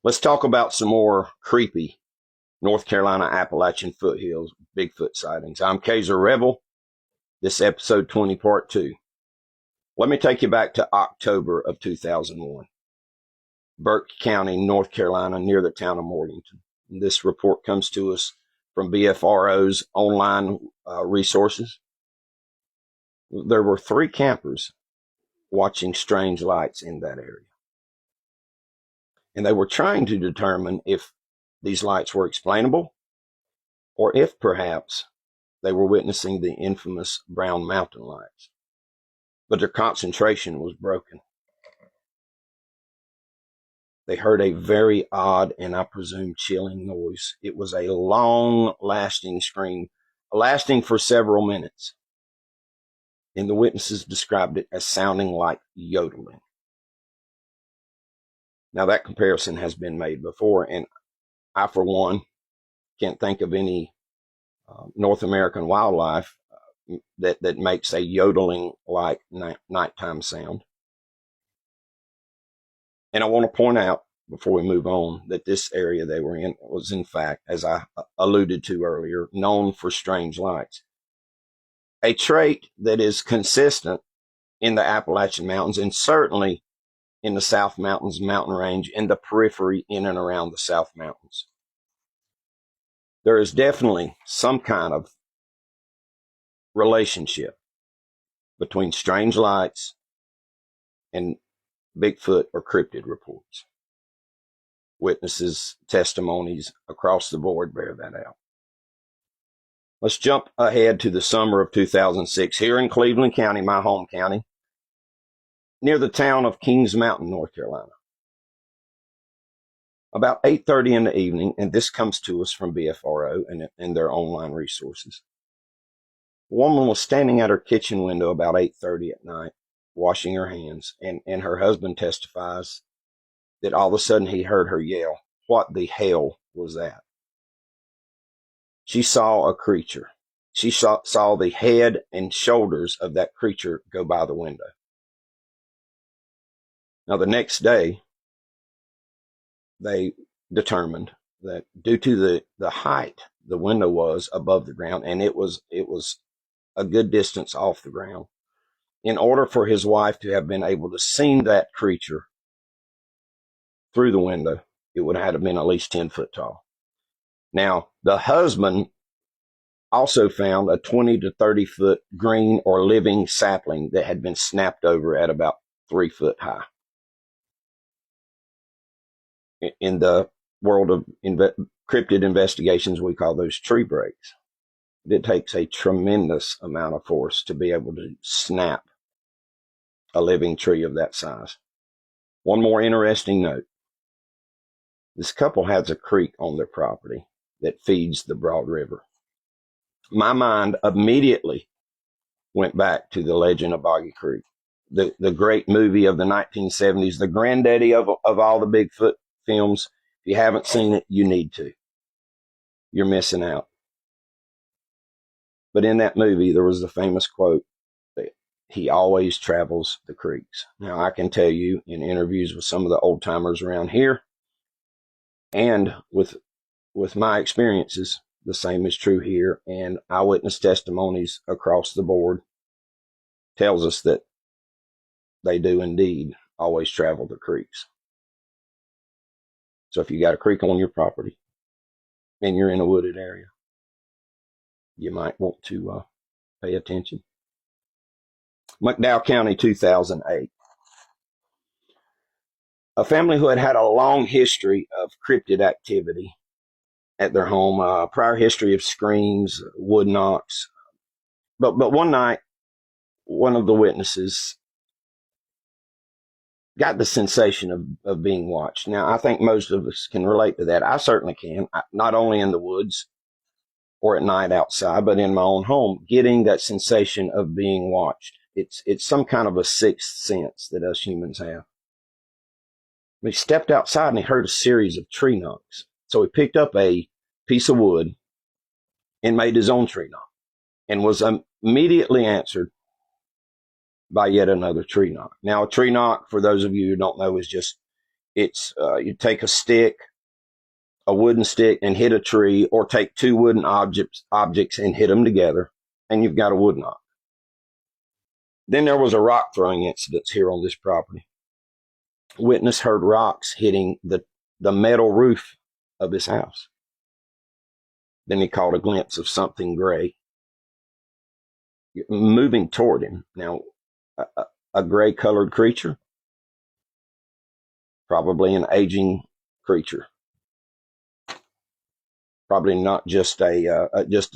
Let's talk about some more creepy North Carolina Appalachian foothills Bigfoot sightings. I'm Kaiser Rebel. This episode 20, part 2. Let me take you back to October of 2001. Burke County, North Carolina, near the town of Morganton. This report comes to us from BFRO's online resources. There were 3 campers watching strange lights in that area. And they were trying to determine if these lights were explainable or if perhaps they were witnessing the infamous Brown Mountain lights. But their concentration was broken. They heard a very odd and I presume chilling noise. It was a long-lasting scream, lasting for several minutes. And the witnesses described it as sounding like yodeling. Now, that comparison has been made before, and I, for one, can't think of any North American wildlife that makes a yodeling-like nighttime sound. And I want to point out, before we move on, that this area they were in was, in fact, as I alluded to earlier, known for strange lights. A trait that is consistent in the Appalachian Mountains and certainly in the South Mountains mountain range and the periphery in and around the South Mountains. There is definitely some kind of relationship between strange lights and Bigfoot or cryptid reports. Witnesses' testimonies across the board bear that out. Let's jump ahead to the summer of 2006 here in Cleveland County, my home county, near the town of Kings Mountain, North Carolina. About 8:30 in the evening, and this comes to us from BFRO and their online resources. A woman was standing at her kitchen window about 8:30 at night, washing her hands, and her husband testifies that all of a sudden he heard her yell, "What the hell was that?" She saw a creature. She saw the head and shoulders of that creature go by the window. Now, the next day, they determined that due to the height the window was above the ground, and it was a good distance off the ground, in order for his wife to have been able to see that creature through the window, it would have had to been at least 10 foot tall. Now, the husband also found a 20 to 30 foot green or living sapling that had been snapped over at about 3 foot high. In the world of cryptid investigations, we call those tree breaks. It takes a tremendous amount of force to be able to snap a living tree of that size. One more interesting note. This couple has a creek on their property that feeds the Broad River. My mind immediately went back to the legend of Boggy Creek, the great movie of the 1970s, the granddaddy of all the Bigfoot films. If you haven't seen it, you need to. You're missing out. But in that movie, there was the famous quote that he always travels the creeks. Now, I can tell you in interviews with some of the old timers around here and with my experiences, the same is true here, and eyewitness testimonies across the board tells us that they do indeed always travel the creeks. So if you got a creek on your property and you're in a wooded area, you might want to pay attention. McDowell County, 2008. A family who had a long history of cryptid activity at their home, prior history of screams, wood knocks. But one night, one of the witnesses got the sensation of being watched. Now, I think most of us can relate to that. I certainly can, not only in the woods or at night outside, but in my own home, getting that sensation of being watched. It's some kind of a sixth sense that us humans have. He stepped outside and he heard a series of tree knocks. So he picked up a piece of wood and made his own tree knock and was immediately answered by yet another tree knock. Now, a tree knock, for those of you who don't know, is just It's you take a wooden stick, and hit a tree, or take two wooden objects and hit them together, and you've got a wood knock. Then there was a rock throwing incident here on this property. Witness heard rocks hitting the metal roof of his house. Then he caught a glimpse of something gray moving toward him. Now, a gray colored creature, probably an aging creature, probably not just a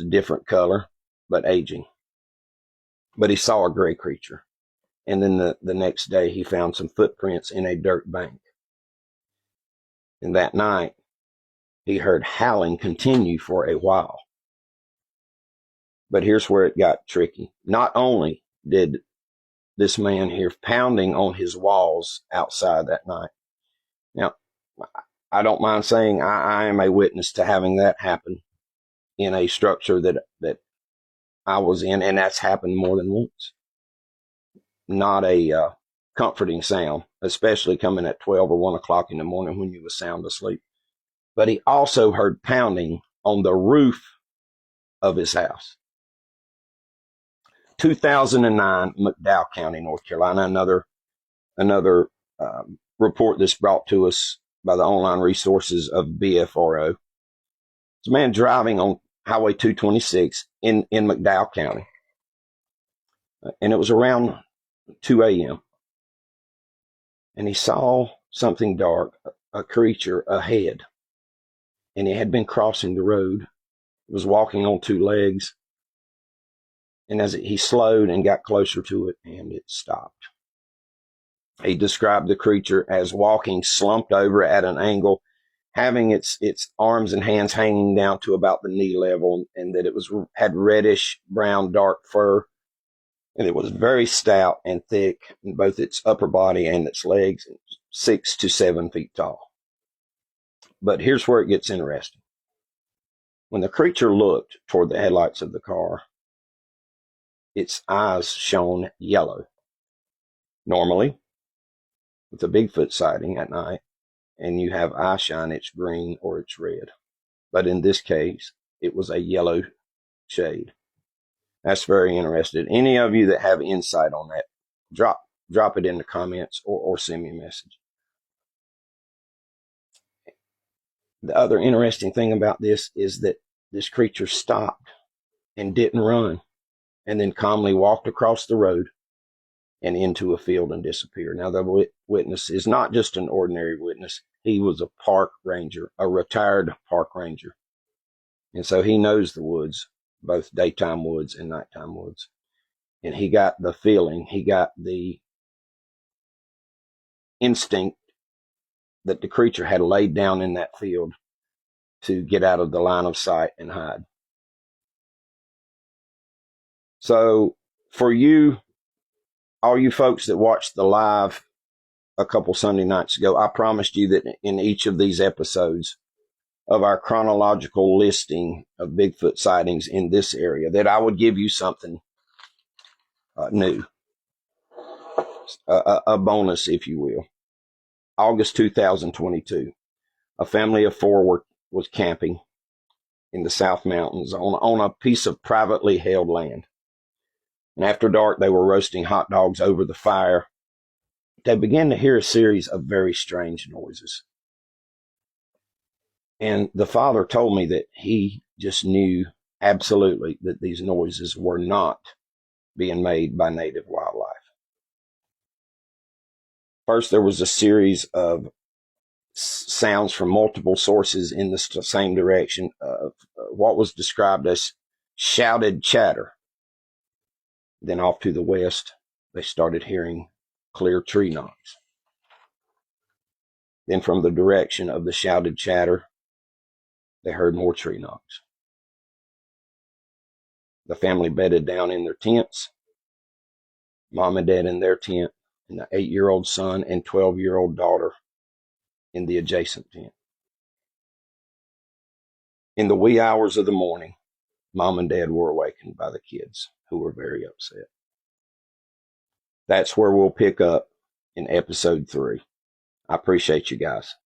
different color, but aging. But he saw a gray creature. And then the next day he found some footprints in a dirt bank. And that night he heard howling continue for a while. But here's where it got tricky. Not only did this man hear pounding on his walls outside that night. Now, I don't mind saying I am a witness to having that happen in a structure that I was in, and that's happened more than once. Not a comforting sound, especially coming at 12 or 1 o'clock in the morning when you were sound asleep. But he also heard pounding on the roof of his house. 2009, McDowell County, North Carolina, another report that's brought to us by the online resources of BFRO. It's a man driving on Highway 226 in McDowell County. And it was around 2 a.m. And he saw something dark, a creature ahead. And he had been crossing the road. He was walking on two legs. And as he slowed and got closer to it, and it stopped. He described the creature as walking slumped over at an angle, having its arms and hands hanging down to about the knee level, and that it had reddish brown dark fur, and it was very stout and thick in both its upper body and its legs, 6 to 7 feet tall. But here's where it gets interesting. When the creature looked toward the headlights of the car, its eyes shone yellow. Normally, with a Bigfoot sighting at night, and you have eye shine, it's green or it's red. But in this case, it was a yellow shade. That's very interesting. Any of you that have insight on that, drop it in the comments or send me a message. The other interesting thing about this is that this creature stopped and didn't run, and then calmly walked across the road and into a field and disappeared. Now, the witness is not just an ordinary witness. He was a park ranger, a retired park ranger. And so he knows the woods, both daytime woods and nighttime woods. And he got the feeling, he got the instinct that the creature had laid down in that field to get out of the line of sight and hide. So for you, all you folks that watched the live a couple Sunday nights ago, I promised you that in each of these episodes of our chronological listing of Bigfoot sightings in this area, that I would give you something new, a bonus, if you will. August 2022, a family of four was camping in the South Mountains on a piece of privately held land. And after dark, they were roasting hot dogs over the fire. They began to hear a series of very strange noises. And the father told me that he just knew absolutely that these noises were not being made by native wildlife. First, there was a series of sounds from multiple sources in the same direction of what was described as shouted chatter. Then off to the west, they started hearing clear tree knocks. Then from the direction of the shouted chatter, they heard more tree knocks. The family bedded down in their tents, mom and dad in their tent, and the 8-year-old son and 12-year-old daughter in the adjacent tent. In the wee hours of the morning, mom and dad were awakened by the kids, who were very upset. That's where we'll pick up in episode 3. I appreciate you guys.